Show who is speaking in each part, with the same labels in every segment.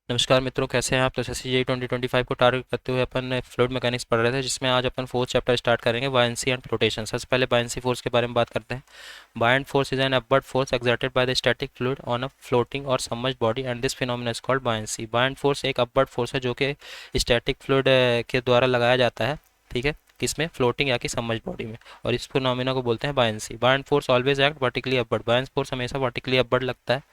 Speaker 1: नमस्कार मित्रों, कैसे हैं आप। तो SSC 2025 को टारगेट करते हुए अपन फ्लूइड मैकेनिक्स पढ़ रहे थे, जिसमें आज अपन फोर्थ चैप्टर स्टार्ट करेंगे, बायंसी एंड फ्लोटेशन। सबसे पहले बायंसी फोर्स के बारे में बात करते हैं। Buoyant force is an upward force exerted by the static fluid on a floating or submerged body and this phenomena is called buoyancy. Buoyant force एक अपवर्ड फोर्स है जो कि स्टैटिक फ्लूइड के द्वारा लगाया जाता है, ठीक है, किसमें, फ्लोटिंग या कि सबमर्ज्ड बॉडी में, और इस फिनोमेना को बोलते हैं buoyancy. Buoyant force always act vertically upward. Buoyant force हमेशा वर्टिकली अपवर्ड लगता है।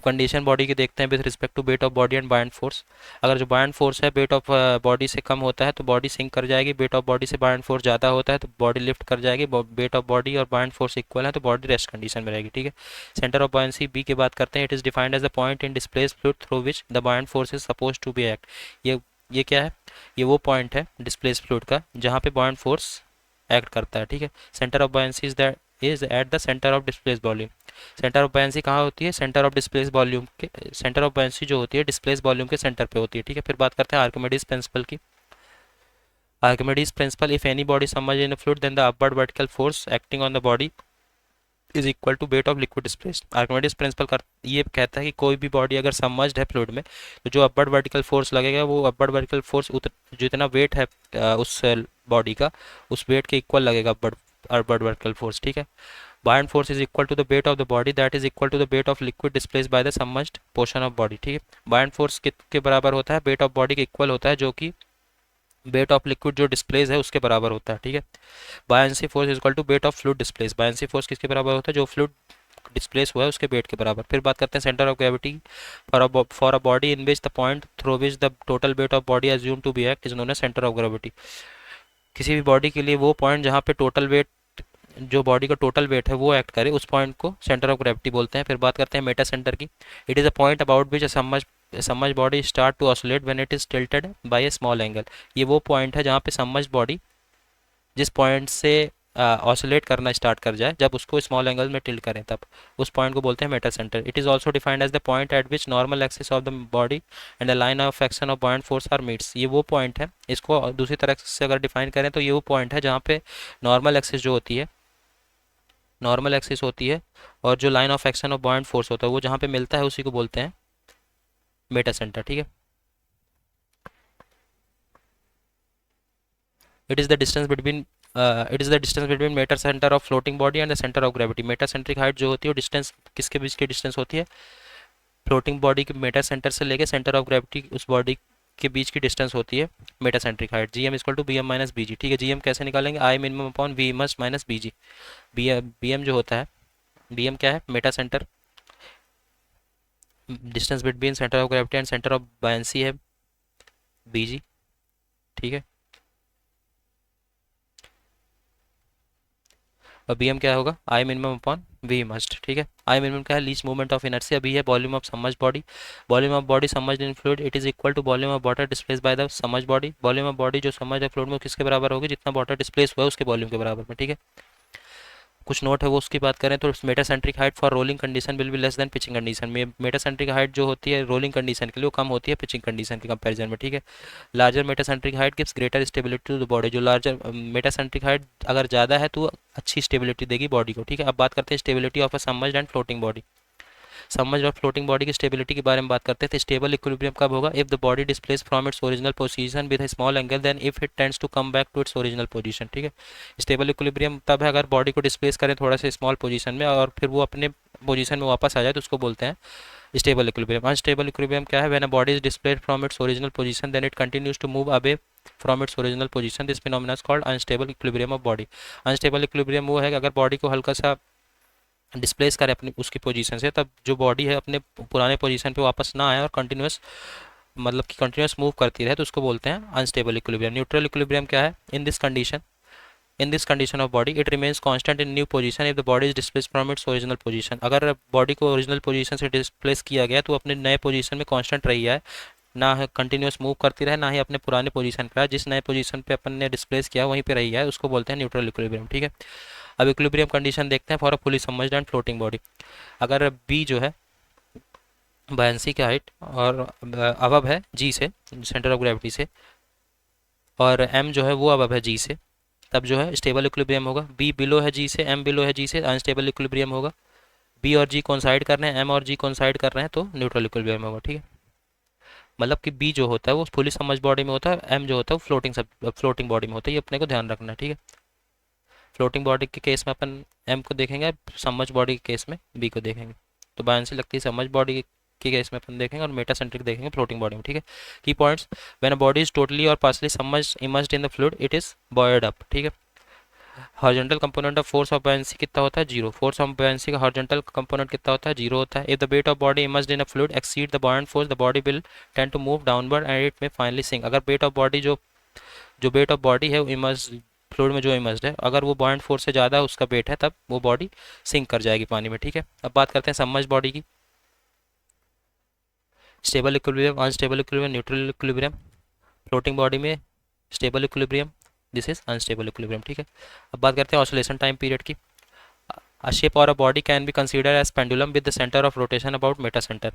Speaker 1: कंडीशन बॉडी की देखते हैं with respect to weight of body and buoyant force. अगर जो बायंट फोर्स है वेट ऑफ बॉडी से कम होता है तो बॉडी सिंक कर जाएगी। वेट ऑफ बॉडी से बायंट फोर्स ज़्यादा होता है तो बॉडी लिफ्ट कर जाएगी। वेट ऑफ बॉडी और बायंट फोर्स इक्वल है तो बॉडी रेस्ट कंडीशन में रहेगी, ठीक है। सेंटर ऑफ बायंसी बी की बात करते हैं। It is defined as the point in displace fluid through which the buoyant force is suppose to be act. ये ये क्या है? ये वो पॉइंट है डिस्प्लेस फ्लूइड का जहाँ पे बायंट फोर्स एक्ट करता है, ठीक है। Centre of buoyancy is at the centre of displace volume. Centre of buoyancy कहाँ होती है? सेंटर ऑफ डिस्प्लेस वॉल्यूम के, सेंटर ऑफ बायंसी जो होती है डिस्प्लेस वॉल्यूम के सेंटर पे होती है, ठीक है। फिर बात करते हैं आर्किमिडीज प्रिंसिपल की। Archimedes principle, if any body submerged in a fluid then the upward vertical force acting on the body is equal to weight of liquid displaced. Archimedes principle ये कहता है कि कोई भी बॉडी अगर सबमर्ज्ड है fluid में तो जो अपवर्ड वर्टिकल फोर्स लगेगा वो अपवर्ड वर्टिकल फोर्स जितना वेट है उस बॉडी का, उस वेट के इक्वल लगेगा अपवर्ड वर्टिकल फोर्स, ठीक है। Buoyant force is equal to the weight of the body that is equal to the weight of liquid displaced by the submerged portion of body, ठीक है। Buoyant force के बराबर होता है, weight of body के equal होता है, जो कि वेट ऑफ लिक्विड जो डिस्प्लेस है उसके बराबर होता है, ठीक है। Buoyancy force is equal to weight of fluid displace. Buoyancy force किसके बराबर होता है? जो फ्लूइड डिस्प्लेस हुआ है उसके वेट के बराबर। फिर बात करते हैं centre of gravity for a body in which the point through which the total weight of body assume to be act is known as centre of gravity. किसी भी बॉडी के लिए वो पॉइंट जहाँ पे टोटल वेट, जो body का total weight है वो एक्ट करे, उस पॉइंट को सेंटर ऑफ ग्रेविटी बोलते हैं। फिर बात करते हैं मेटा सेंटर की। It is a point about which submerged body start to oscillate when it is tilted by a small angle. ये वो पॉइंट है जहाँ पे सबमर्ज्ड बॉडी जिस पॉइंट से ऑसिलेट करना स्टार्ट कर जाए, जब उसको स्मॉल एंगल में टिल्ट करें तब उस पॉइंट को बोलते हैं metacentre. It is also defined as the point at which normal axis of the body and the line of action of buoyant force are meets. ये वो पॉइंट है, इसको दूसरी तरह से अगर डिफाइन करें तो ये वो पॉइंट है जहाँ पे नॉर्मल एक्सिस जो होती है, नॉर्मल एक्सिस होती है और जो line of action of buoyant force होता है वो जहाँ पे मिलता है उसी को बोलते हैं मेटा सेंटर, ठीक है। It is the distance between it is the distance between Meta centre of floating body and the centre of gravity. Meta centric height जो होती है वो डिस्टेंस किसके बीच की डिस्टेंस होती है? फ्लोटिंग बॉडी के मेटा सेंटर से लेके सेंटर ऑफ ग्रेविटी उस बॉडी के बीच की डिस्टेंस होती है metacentric height. G M equal to B M minus B G, ठीक है। जी एम कैसे निकालेंगे? I minimum upon V must minus B G. B M जो होता है, बी एम क्या है? Metacentre, distance between centre of gravity and centre of buoyancy है बी जी, ठीक है। और बी एम क्या होगा? I minimum upon V must, ठीक है। आई मिनिमम क्या है? Least movement of inertia. B है volume of submerged body. Volume of body submerged in fluid it is equal to volume of water displace by the submerged body. Volume of body जो submerged fluid में किसके बराबर होगी? जितना water displace हुआ है उसके वॉल्यूम के बराबर में, ठीक है। कुछ नोट है वो उसकी बात करें तो metacentric height for rolling condition will be less than pitching condition में। मेटासेंट्रिक हाइट जो होती है रोलिंग कंडीशन के लिए वो कम होती है पिचिंग कंडीशन के कंपैरिजन में, ठीक है। Larger metacentric height gives greater stability to the body. जो लार्जर मेटासेंट्रिक हाइट अगर ज़्यादा है तो अच्छी स्टेबिलिटी देगी बॉडी को, ठीक है। अब बात करते हैं stability of a submerged and floating body. Submerged और फ्लोटिंग बॉडी की स्टेबिलिटी के बारे में बात करते हैं। तो स्टेबल इक्विलिब्रियम कब होगा? If the body displace from its original position with a small angle then if it tends to come back to its original position, ठीक है। स्टेबल इक्विलिब्रियम तब है अगर बॉडी को डिस्प्लेस करें थोड़ा सा स्मॉल पोजीशन में और फिर वो अपने पोजीशन में वापस आ जाए तो उसको बोलते हैं स्टेबल इक्विलिब्रियम। अनस्टेबल इक्विलिब्रियम क्या है? When a body is displaced from its original position then it continues to move away from its original position. This phenomena is called unstable equilibrium of body. Unstable equilibrium वो है कि अगर body को हल्का सा displace करे अपनी उसकी पोजीशन से, तब जो बॉडी है अपने पुराने पोजीशन पे वापस ना आए और कंटिन्यूस, मतलब कि कंटिन्यूस मूव करती रहे, तो उसको बोलते हैं अनस्टेबल इक्विलिब्रियम। न्यूट्रल इक्विलिब्रियम क्या है? In this condition of body it remains constant in new position if the body is displace from its original position. अगर बॉडी को ओरिजिनल पोजीशन से डिस्प्लेस किया गया तो अपने नए पोजीशन में कांस्टेंट रही है, ना कंटिन्यूस मूव करती रहे, ना ही अपने पुराने पोजीशन पर, जिस नए पोजीशन पे अपन ने डिस्प्लेस किया वहीं पे रही है, उसको बोलते हैं न्यूट्रल इक्विलिब्रियम, ठीक है। अब इक्विलिब्रियम कंडीशन देखते हैं for a fully submerged and floating body. अगर बी जो है बायंसी की हाइट और अबव है जी से, सेंटर ऑफ ग्रेविटी से, और एम जो है वो अबव है जी से, तब जो है स्टेबल इक्विलिब्रियम होगा। बी बिलो है जी से, एम बिलो है जी से, अनस्टेबल इक्विलिब्रियम होगा। बी और जी कोइंसाइड कर रहे हैं, एम और जी कोइंसाइड कर रहे हैं तो न्यूट्रल इक्विलिब्रियम होगा, ठीक है। मतलब कि बी जो होता है वो फुली सबमर्ज बॉडी में होता है, एम जो होता है वो फ्लोटिंग बॉडी में होता है, ये अपने को ध्यान रखना है, ठीक है। फ्लोटिंग बॉडी के केस में अपन एम को देखेंगे, सबमर्ज बॉडी के केस में बी को देखेंगे। तो बायंसी लगती है सबमर्ज बॉडी के केस में अपन देखेंगे, और मेटासेंट्रिक देखेंगे फ्लोटिंग बॉडी में, ठीक है। Key points, when a body is totally or partially submerge immersed in the fluid it is buoyed up, ठीक है। Horizontal component of force of buoyancy कितना होता है, जीरो। फोर्स ऑफ बायंसी का हॉरिजॉन्टल कंपोनेंट कितना होता है, जीरो होता है। If the weight of body immersed in a fluid exceed the buoyant force the body will tend to move downward and it may finally sink. अगर wait of body जो wait of body है वो emerge fluid में जो emerged है, अगर वो buoyant force से ज़्यादा उसका वेट है तब वो बॉडी सिंक कर जाएगी पानी में, ठीक है। अब बात करते हैं सबमर्ज बॉडी की। Stable equilibrium, unstable equilibrium, neutral equilibrium. Floating body में stable equilibrium, this is unstable equilibrium, ठीक है। अब बात करते हैं ऑसिलेशन टाइम पीरियड की। अ शेप और a body can be consider as pendulum with the centre of rotation about Meta centre,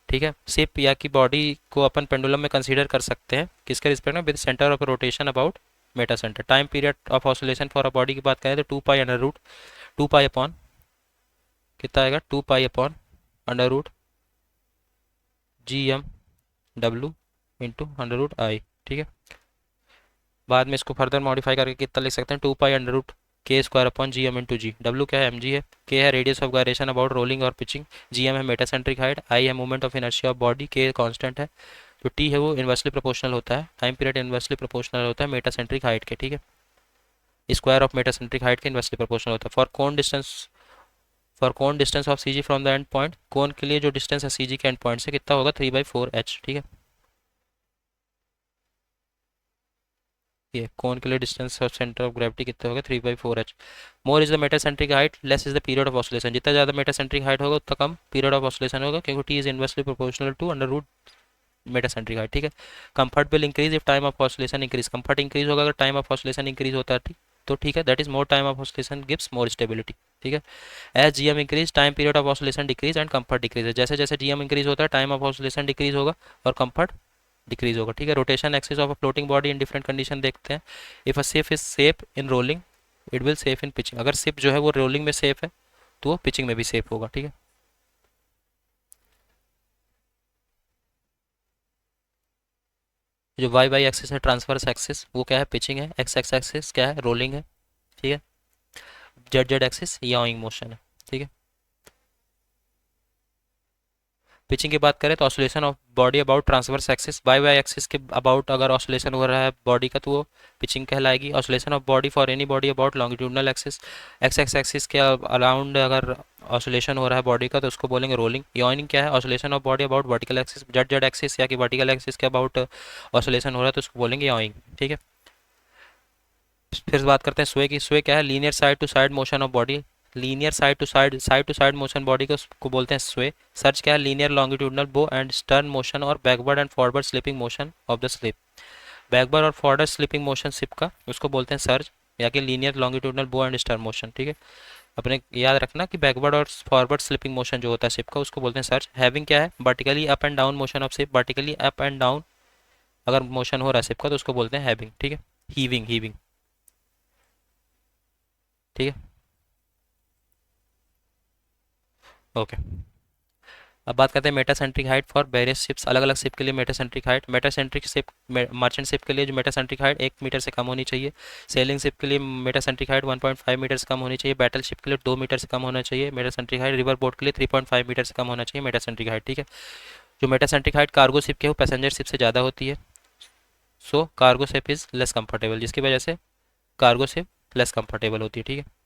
Speaker 1: ठीक है। शेप या की बॉडी को अपन पेंडुलम में कंसीडर कर सकते हैं, किसके रिस्पेक्ट में, with centre of rotation about Meta centre. Time period of oscillation for a body की बात करें तो 2 pi under root 2 pi upon कितना आएगा, 2 pi upon under root GM W into under root I, ठीक है। बाद में इसको फर्दर मॉडिफाई करके कितना लिख सकते हैं, 2 pi under root K² upon GM into G. W क्या है, mg है। K है radius of gyration about rolling और पिचिंग। GM है मेटासेंट्रिक हाइट। I है movement of inertia of body. K constant है। जो T है वो इन्वर्सली प्रोपोर्शनल होता है, टाइम पीरियड इन्वर्सली प्रोपोर्शनल होता है मेटासेंट्रिक हाइट के, ठीक है। स्क्वायर ऑफ मेटासेंट्रिक हाइट के इन्वर्सली प्रोपोर्शनल होता है। For cone distance of CG from the end point, cone के लिए जो डिस्टेंस है CG के एंड पॉइंट से कितना होगा, 3/4h, ठीक है। ये कोन के लिए distance of centre of gravity कितना होगा, 3/4h। More is the metacentric height, less is the period of oscillation. जितना ज़्यादा मेटासेंट्रिक हाइट होगा उतना कम पीरियड ऑफ ऑसिलेशन होगा, क्योंकि T is inversely proportional to under root metacentric height, ठीक है। Comfort will increase if time of oscillation increase, comfort increase होगा अगर टाइम ऑफ ऑसिलेशन इंक्रीज होता है, ठीक। तो ठीक है, that is more time of oscillation gives more stability, ठीक है। As GM increase time period of oscillation decrease and comfort decrease है। जैसे जैसे GM इंक्रीज होता है टाइम ऑफ ऑसिलेशन डिक्रीज होगा और कंफर्ट डिक्रीज होगा, ठीक है। Rotation axis of a floating body in different condition देखते हैं। If a ship is safe in rolling it will safe in pitching, अगर शिप जो है वो रोलिंग में सेफ है तो वो पिचिंग में भी सेफ होगा, ठीक है। जो y एक्सिस है ट्रांसवर्स एक्सिस वो क्या है, पिचिंग है। x एक्सिस क्या है, रोलिंग है, ठीक है। z एक्सिस याइंग मोशन है, ठीक है। पिचिंग की बात करें तो oscillation of body about transverse axis, Y axis के अबाउट अगर ऑसिलेशन हो रहा है बॉडी का तो वो पिचिंग कहलाएगी। Oscillation of body for any body about longitudinal axis, X axis के अराउंड अगर ऑसिलेशन हो रहा है बॉडी का तो उसको बोलेंगे रोलिंग। याइनिंग क्या है, oscillation of body about vertical axis, Z axis या कि वर्टिकल एक्सिस के अबाउट ऑसिलेशन हो रहा है तो उसको बोलेंगे याइंग, ठीक है। फिर बात करते हैं स्वे की। स्वे क्या है, linear side to side motion of body, linear side to side motion body को बोलते हैं स्वे। सर्च क्या है, linear longitudinal bow and stern motion or backward and forward slipping motion of the ship. Backward और forward slipping motion ship का उसको बोलते हैं सर्ज, या कि linear longitudinal bow and stern motion, ठीक है। अपने याद रखना कि बैकवर्ड और फॉरवर्ड स्लिपिंग मोशन जो होता है शिप का उसको बोलते हैं सर्ज। हैविंग क्या है, vertically up and down motion of ship, vertically up and down अगर मोशन हो रहा है शिप का तो उसको बोलते हैं हैविंग, ठीक है। हीविंग, ठीक है, ओके। अब बात करते हैं metacentric height for various ships, अलग अलग शिप के लिए metacentric height. Metacentric ship, merchant ship के लिए जो मेटासेंट्रिक हाइट 1 मीटर से कम होनी चाहिए। सेलिंग शिप के लिए मेटासेंट्रिक हाइट 1.5 मीटर से कम होनी चाहिए। बैटल शिप के लिए 2 मीटर से कम होना चाहिए मेटासेंट्रिक हाइट। रिवर बोट के लिए 3.5 मीटर से कम होना चाहिए मेटासेंट्रिक हाइट, ठीक है। जो मेटासेंट्रिक हाइट कार्गो शिप के वो पैसेंजर शिप से ज़्यादा होती है, so cargo ship is less comfortable, जिसकी वजह से कार्गो शिप लेस कंफर्टेबल होती है, ठीक है।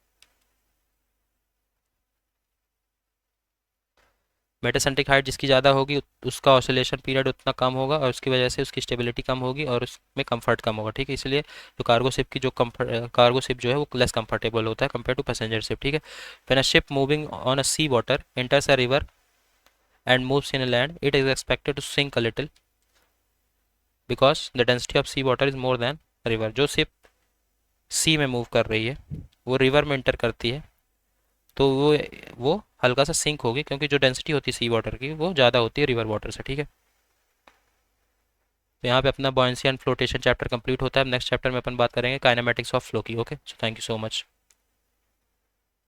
Speaker 1: मेटासेंट्रिक हाइट जिसकी ज़्यादा होगी उसका ऑसिलेशन पीरियड उतना कम होगा और उसकी वजह से उसकी स्टेबिलिटी कम होगी और उसमें कंफर्ट कम होगा, ठीक है। इसलिए जो कार्गो शिप जो है वो लेस कंफर्टेबल होता है कंपेयर टू पैसेंजर शिप, ठीक है। When a ship moving on a sea water enters a river and moves inland it is expected to sink a little because the density of sea water is more than river. जो ship sea में move कर रही है वो river में inter करती है तो वो हल्का सा सिंक होगी, क्योंकि जो डेंसिटी होती है सी वाटर की वो ज़्यादा होती है रिवर वाटर से, ठीक है। तो यहाँ पे अपना buoyancy and flotation chapter complete होता है। नेक्स्ट चैप्टर में अपन बात करेंगे काइनेमेटिक्स ऑफ फ्लो की, okay. So thank you so much.